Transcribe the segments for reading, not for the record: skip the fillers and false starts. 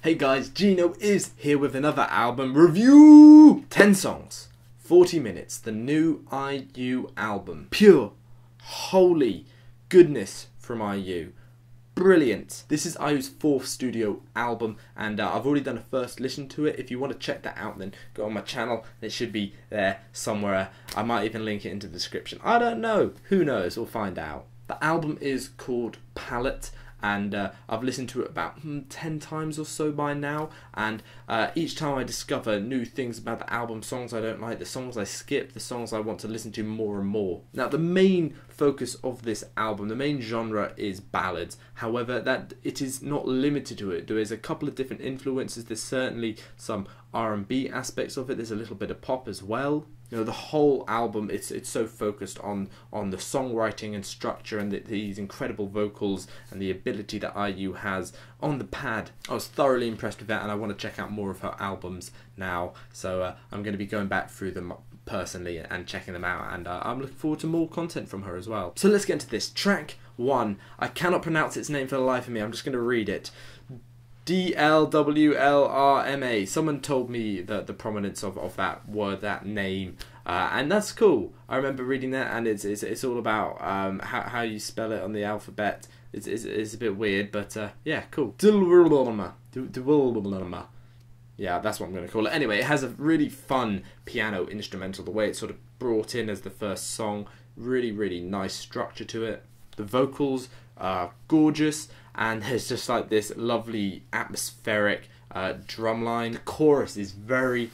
Hey guys, Ginno is here with another album review! 10 songs, 40 minutes, the new IU album. Pure, holy goodness from IU. Brilliant. This is IU's 4th studio album and I've already done a first listen to it. If you want to check that out, then go on my channel. It should be there somewhere. I might even link it into the description. I don't know. Who knows? We'll find out. The album is called Palette. And I've listened to it about 10 times or so by now, and each time I discover new things about the album, songs I don't like, the songs I skip, the songs I want to listen to more and more. Now the main focus of this album, the main genre is ballads, however that it is not limited to it. There is a couple of different influences. There's certainly some R&B aspects of it, there's a little bit of pop as well. You know, the whole album, it's so focused on the songwriting and structure and these incredible vocals and the ability that IU has on the pad. I was thoroughly impressed with that, and I want to check out more of her albums now. So I'm going to be going back through them personally and checking them out, and I'm looking forward to more content from her as well. So let's get into this. Track 1. I cannot pronounce its name for the life of me. I'm just going to read it. Dlwlrma. Someone told me the prominence of that word, that name, and that's cool. I remember reading that, and it's all about how you spell it on the alphabet. It's a bit weird, but yeah, cool. Dlwlrma. Yeah, that's what I'm going to call it. Anyway, it has a really fun piano instrumental. The way it's sort of brought in as the first song, really nice structure to it. The vocals are gorgeous, and there's just like this lovely atmospheric drum line. The chorus is very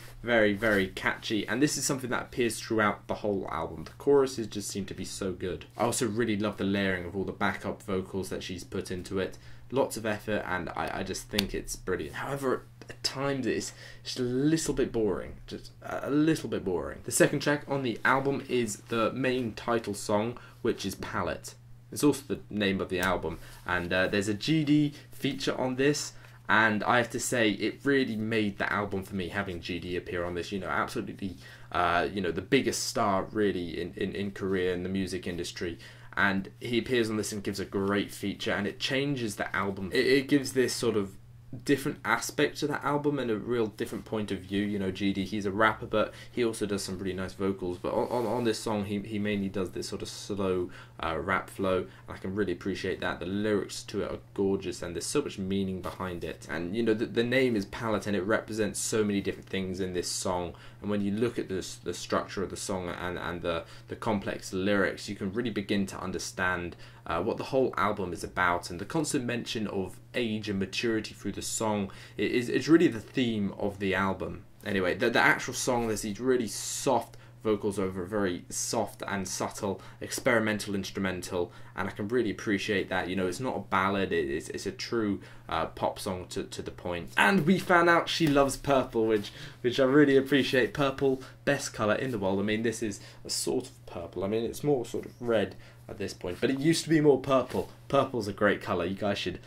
catchy, and this is something that appears throughout the whole album. The choruses just seem to be so good. I also really love the layering of all the backup vocals that she's put into it. Lots of effort, and I just think it's brilliant. However, at times it's just a little bit boring. Just a little bit boring. The second track on the album is the main title song, which is Palette. It's also the name of the album, and there's a GD feature on this, and I have to say it really made the album for me having GD appear on this. You know, absolutely, you know, the biggest star really in Korea in the music industry, and he appears on this and gives a great feature, and it changes the album. It gives this sort of different aspect to that album and a real different point of view. You know, GD, he's a rapper, but he also does some really nice vocals, but on this song he mainly does this sort of slow rap flow, and I can really appreciate that. The lyrics to it are gorgeous, and there's so much meaning behind it, and you know, the name is Palette, and it represents so many different things in this song, and when you look at the structure of the song and the complex lyrics, you can really begin to understand what the whole album is about. And the constant mention of age and maturity through the song it's really the theme of the album. Anyway, the actual song, there's these really soft vocals over a very soft and subtle experimental instrumental, and I can really appreciate that. You know, it's not a ballad, it's a true pop song to the point. And we found out she loves purple, which I really appreciate. Purple, best colour in the world. I mean, this is a sort of purple. I mean, it's more sort of red at this point, but it used to be more purple. Purple's a great colour. You guys should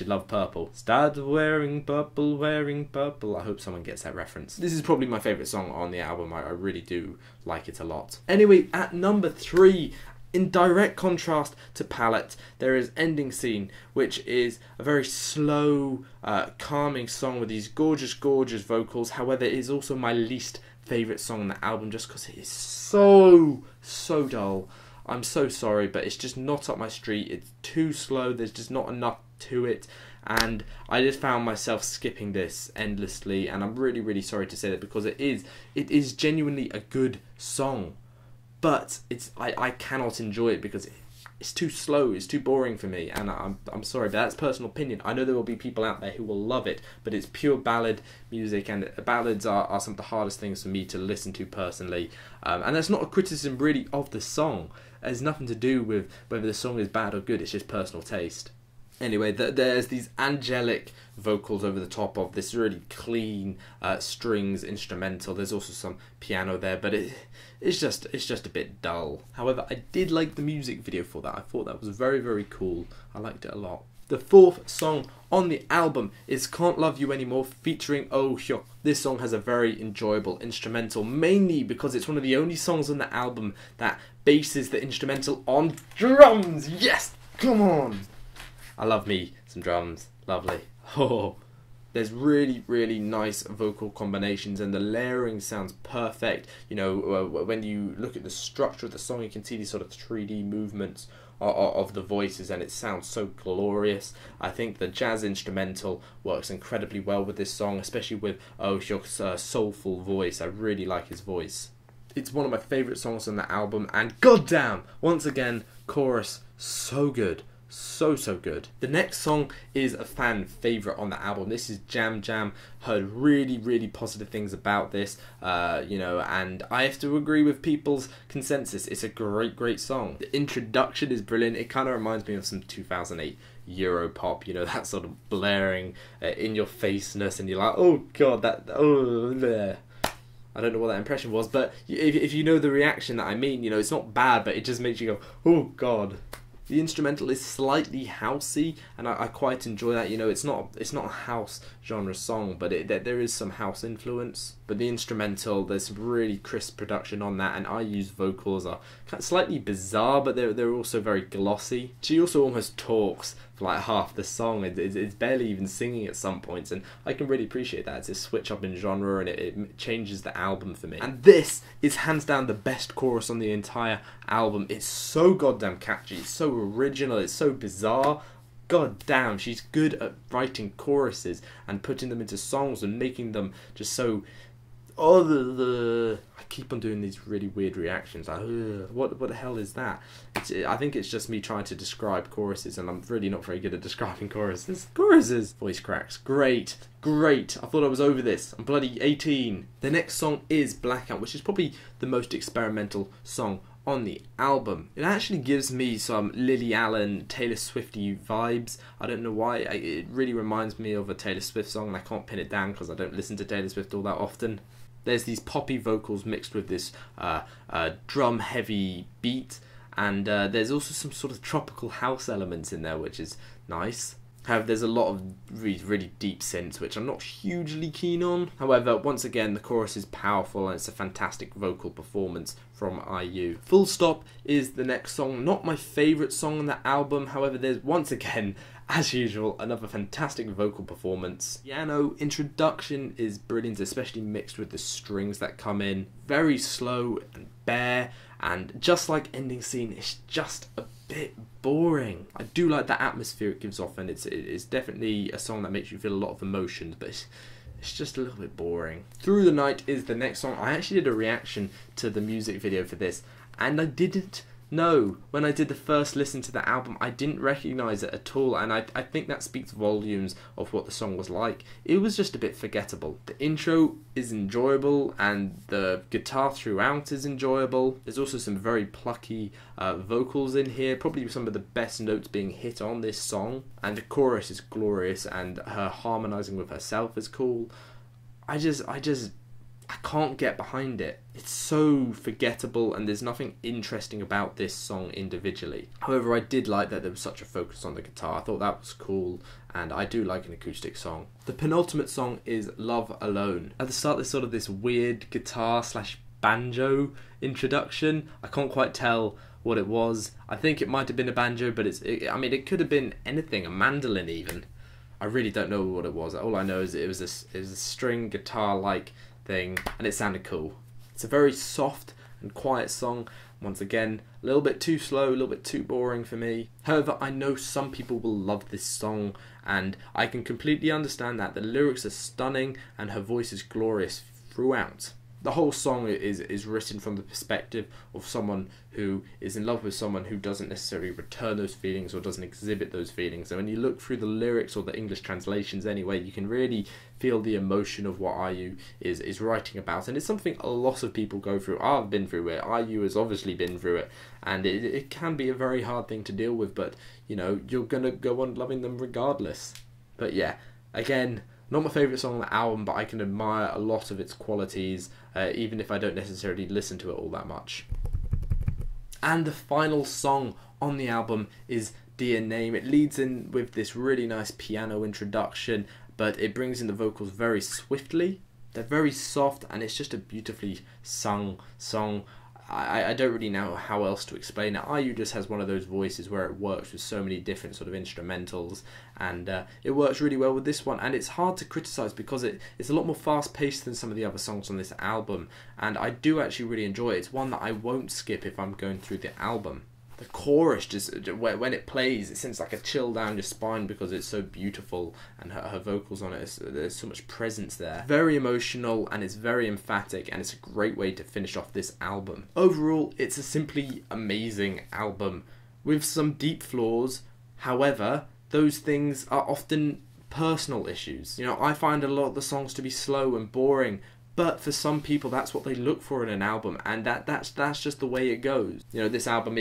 love purple. Start wearing purple, wearing purple. I hope someone gets that reference. This is probably my favourite song on the album. I really do like it a lot. Anyway, at number 3, in direct contrast to Palette, there is Ending Scene, which is a very slow, calming song with these gorgeous vocals. However, it is also my least favourite song on the album, just because it is so dull. I'm so sorry, but it's just not up my street. It's too slow, there's just not enough to it, and I just found myself skipping this endlessly, and I'm really sorry to say that, because it is genuinely a good song, but I cannot enjoy it because it's too slow, it's too boring for me, and I'm sorry, but that's personal opinion. I know there will be people out there who will love it, but it's pure ballad music, and ballads are some of the hardest things for me to listen to personally, and that's not a criticism really of the song. It has nothing to do with whether the song is bad or good, it's just personal taste. Anyway, there's these angelic vocals over the top of this really clean strings instrumental. There's also some piano there, but it's just a bit dull. However, I did like the music video for that. I thought that was very cool. I liked it a lot. The 4th song on the album is Can't Love You Anymore featuring Oh Hyuk. This song has a very enjoyable instrumental, mainly because it's one of the only songs on the album that bases the instrumental on drums. Yes, come on. I love me some drums. Lovely. Oh, There's really, really nice vocal combinations, and the layering sounds perfect. You know, when you look at the structure of the song, you can see these sort of 3D movements of the voices, and it sounds so glorious. I think the jazz instrumental works incredibly well with this song, especially with Hyok's soulful voice. I really like his voice. It's one of my favourite songs on the album, and goddamn, once again, chorus so good. So good. The next song is a fan favourite on the album. This is Jam Jam. Heard really positive things about this, you know, and I have to agree with people's consensus. It's a great song. The introduction is brilliant. It kind of reminds me of some 2008 Euro pop, you know, that sort of blaring in your faceness, and you're like, oh god, that, oh bleh. I don't know what that impression was, but if you know the reaction that I mean, you know, it's not bad, but it just makes you go, oh god. The instrumental is slightly housey, and I quite enjoy that. You know, it's not a house genre song, but there is some house influence. But the instrumental, there's some really crisp production on that, and IU's vocals are kind of slightly bizarre, but they're also very glossy. She also almost talks for like half the song. It's barely even singing at some points, and I can really appreciate that. It's a switch up in genre, and it changes the album for me. And this is hands down the best chorus on the entire album. It's so goddamn catchy, it's so original, it's so bizarre. God damn, she's good at writing choruses and putting them into songs and making them just so... I keep on doing these really weird reactions. Like, what the hell is that? I think it's just me trying to describe choruses, and I'm really not very good at describing choruses. Voice cracks. Great. I thought I was over this. I'm bloody 18. The next song is Blackout, which is probably the most experimental song on the album. It actually gives me some Lily Allen, Taylor Swifty vibes. I don't know why. It really reminds me of a Taylor Swift song, and I can't pin it down because I don't listen to Taylor Swift all that often. There's these poppy vocals mixed with this drum-heavy beat, and there's also some sort of tropical house elements in there, which is nice. However, there's a lot of really deep synths, which I'm not hugely keen on. However, once again, the chorus is powerful, and it's a fantastic vocal performance from IU. Full Stop is the next song. Not my favourite song on the album. However, there's once again, as usual, another fantastic vocal performance. Piano introduction is brilliant, especially mixed with the strings that come in. Very slow and bare, and just like ending scene, it's just a bit boring. I do like the atmosphere it gives off, and it's definitely a song that makes you feel a lot of emotions, but it's just a little bit boring. Through the Night is the next song. I actually did a reaction to the music video for this, and I didn't know, when I did the first listen to the album, I didn't recognise it at all, and I think that speaks volumes of what the song was like. It was just a bit forgettable. The intro is enjoyable, and the guitar throughout is enjoyable. There's also some very plucky vocals in here, probably some of the best notes being hit on this song, and the chorus is glorious, and her harmonising with herself is cool. I can't get behind it. It's so forgettable, and there's nothing interesting about this song individually. However, I did like that there was such a focus on the guitar. I thought that was cool, and I do like an acoustic song. The penultimate song is Love Alone. At the start, there's sort of this weird guitar / banjo introduction. I can't quite tell what it was. I think it might have been a banjo, but I mean, it could have been anything, a mandolin even. I really don't know what it was. All I know is it was a string guitar-like thing, and it sounded cool. It's a very soft and quiet song. Once again, a little bit too slow, a little bit too boring for me. However, I know some people will love this song, and I can completely understand that. The lyrics are stunning, and her voice is glorious throughout. The whole song is written from the perspective of someone who is in love with someone who doesn't necessarily return those feelings or doesn't exhibit those feelings. And when you look through the lyrics, or the English translations anyway, you can really feel the emotion of what IU is writing about. And it's something a lot of people go through. I've been through it. IU has obviously been through it. And it can be a very hard thing to deal with, but, you know, you're going to go on loving them regardless. But yeah, again, not my favourite song on the album, but I can admire a lot of its qualities, even if I don't necessarily listen to it all that much. And the final song on the album is Dear Name. It leads in with this really nice piano introduction, but it brings in the vocals very swiftly. They're very soft, and it's just a beautifully sung song. I don't really know how else to explain it. IU just has one of those voices where it works with so many different sort of instrumentals, and it works really well with this one. And it's hard to criticise because it's a lot more fast paced than some of the other songs on this album, and I do actually really enjoy it. It's one that I won't skip if I'm going through the album. The chorus, just when it plays, it sends like a chill down your spine because it's so beautiful, and her vocals on it, there's so much presence there. Very emotional, and it's very emphatic, and it's a great way to finish off this album. Overall, it's a simply amazing album with some deep flaws. However, those things are often personal issues. You know, I find a lot of the songs to be slow and boring, but for some people that's what they look for in an album, and that's just the way it goes. You know, this album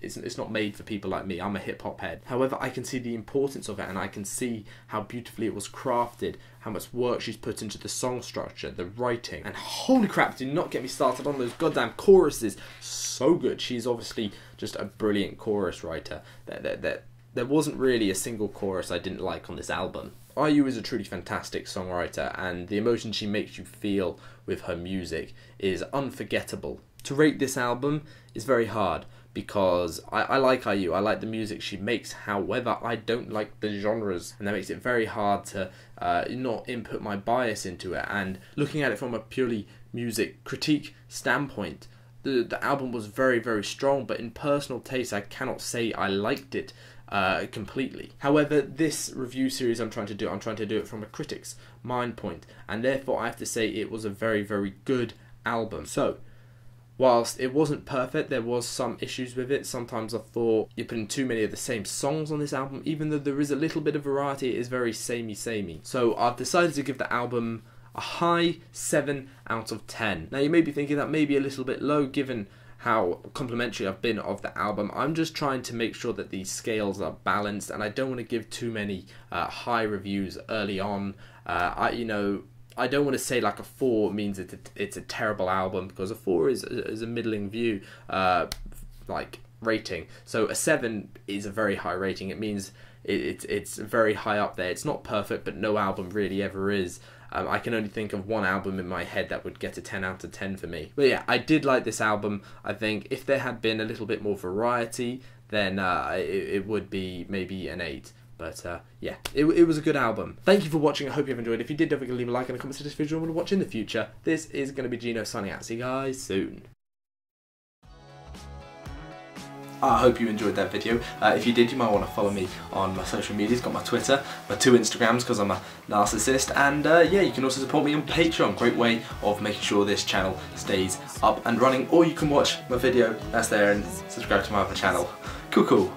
it's not made for people like me. I'm a hip-hop head. However, I can see the importance of it, and I can see how beautifully it was crafted, how much work she's put into the song structure, the writing, and holy crap, do not get me started on those goddamn choruses. So good. She's obviously just a brilliant chorus writer. There wasn't really a single chorus I didn't like on this album. IU is a truly fantastic songwriter, and the emotion she makes you feel with her music is unforgettable. To rate this album is very hard, because I like IU, I like the music she makes. However, I don't like the genres, and that makes it very hard to not input my bias into it. And looking at it from a purely music critique standpoint, the album was very, very strong, but in personal taste, I cannot say I liked it completely. However, this review series I'm trying to do it from a critic's mind point, and therefore I have to say it was a very, very good album. So, whilst it wasn't perfect, there was some issues with it. Sometimes I thought you're putting too many of the same songs on this album. Even though there is a little bit of variety, it is very samey. So I've decided to give the album a high 7 out of 10. Now you may be thinking that may be a little bit low given how complimentary I've been of the album. I'm just trying to make sure that these scales are balanced, and I don't want to give too many high reviews early on. I don't want to say like a 4 means it's a terrible album, because a 4 is a middling view like rating. So a 7 is a very high rating. It means it's very high up there. It's not perfect, but no album really ever is. I can only think of one album in my head that would get a 10 out of 10 for me. But yeah, I did like this album. I think if there had been a little bit more variety, then it would be maybe an 8. But yeah, it was a good album. Thank you for watching. I hope you've enjoyed. If you did, don't forget to leave a like and a comment to this video and want to watch in the future. This is going to be Ginno signing out. See you guys soon. I hope you enjoyed that video. If you did, you might want to follow me on my social medias. Got my Twitter, my 2 Instagrams because I'm a narcissist, and yeah, you can also support me on Patreon. Great way of making sure this channel stays up and running. Or you can watch my video that's there and subscribe to my other channel. Cool.